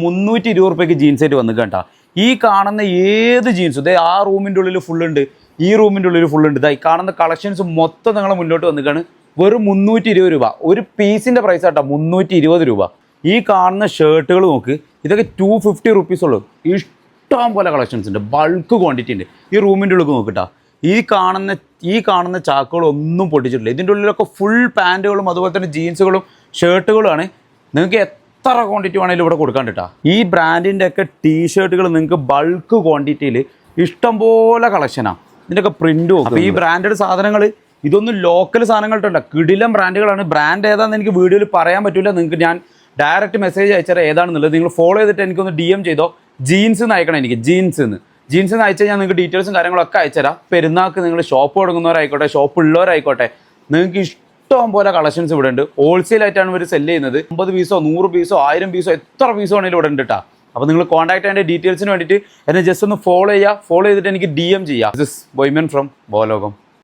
320 രൂപയ്ക്ക് ജീൻസ് ആയിട്ട് വന്ന് കേട്ടാ. ഈ കാണുന്ന ഏത് ജീൻസും ഇതേ ആ റൂമിൻ്റെ ഉള്ളിൽ ഫുൾ ഉണ്ട്, ഈ റൂമിൻ്റെ ഉള്ളിൽ ഫുൾ ഉണ്ട്. ഈ കാണുന്ന കളക്ഷൻസ് മൊത്തം നിങ്ങൾ മുന്നോട്ട് വന്നിക്കാണ്. വെറും 320 രൂപ ഒരു പീസിൻ്റെ പ്രൈസ് ആട്ടോ, 320 രൂപ. ഈ കാണുന്ന ഷർട്ടുകൾ നോക്ക്, ഇതൊക്കെ 250 റുപ്പീസ് ഉള്ളൂ. ഇഷ്ടം പോലെ കളക്ഷൻസ് ഉണ്ട്, ബൾക്ക് ക്വാണ്ടിറ്റി ഉണ്ട്. ഈ റൂമിൻ്റെ ഉള്ളിൽ നോക്കിട്ടാ, ഈ കാണുന്ന ചാക്കുകളൊന്നും പൊട്ടിച്ചിട്ടില്ല. ഇതിൻ്റെ ഉള്ളിലൊക്കെ ഫുൾ പാൻറ്റുകളും അതുപോലെ തന്നെ ജീൻസുകളും ഷർട്ടുകളുമാണ്. നിങ്ങൾക്ക് എത്ര ക്വാണ്ടിറ്റി വേണമെങ്കിലും ഇവിടെ കൊടുക്കാണ്ടിട്ടാ. ഈ ബ്രാൻഡിൻ്റെ ഒക്കെ ടീഷർട്ടുകൾ നിങ്ങൾക്ക് ബൾക്ക് ക്വാണ്ടിറ്റിയിൽ ഇഷ്ടംപോലെ കളക്ഷനാണ്. ഇതിൻ്റെയൊക്കെ പ്രിൻറ്റും ഒക്കെ. അപ്പോൾ ഈ ബ്രാൻഡഡ് സാധനങ്ങൾ ഇതൊന്നും ലോക്കൽ സാധനങ്ങളിട്ടല്ല, കിടിലം ബ്രാൻഡുകളാണ്. ബ്രാൻഡ് ഏതാണെന്ന് എനിക്ക് വീഡിയോയിൽ പറയാൻ പറ്റില്ല. നിങ്ങൾക്ക് ഞാൻ ഡയറക്റ്റ് മെസ്സേജ് അയച്ചാൽ ഏതാണെന്നുള്ളത് നിങ്ങൾ ഫോളോ ചെയ്തിട്ട് എനിക്കൊന്ന് DM ചെയ്തോ. ജീൻസ് എന്ന് അയക്കണം എനിക്ക്, ജീൻസ് എന്ന് അയച്ചാൽ ഞാൻ നിങ്ങൾക്ക് ഡീറ്റെയിൽസും കാര്യങ്ങളൊക്കെ അയച്ചുതരാം. പെരുന്നാൾക്ക് നിങ്ങൾ ഷോപ്പ് തുടങ്ങുന്നവരായിക്കോട്ടെ, ഷോപ്പ് ഉള്ളവരായിക്കോട്ടെ, നിങ്ങൾക്ക് ഇഷ്ടം പോലെ കളക്ഷൻസ് ഇവിടെ ഉണ്ട്. ഹോൾസെയിലായിട്ടാണ് ഇവർ സെല്ല് ചെയ്യുന്നത്. 50 പീസോ 100 പീസോ 1000 പീസോ എത്ര പീസോ ആണെങ്കിലും ഇവിടെ ഉണ്ട് കേട്ടോ. അപ്പോൾ നിങ്ങൾ കോൺടാക്ട് ചെയ്യേണ്ട ഡീറ്റെയിൽസിന് വേണ്ടിയിട്ട് എന്നെ ജസ്റ്റ് ഒന്ന് ഫോളോ ചെയ്തിട്ട് എനിക്ക് DM ചെയ്യാം. This is Boyman from ബോലോകം.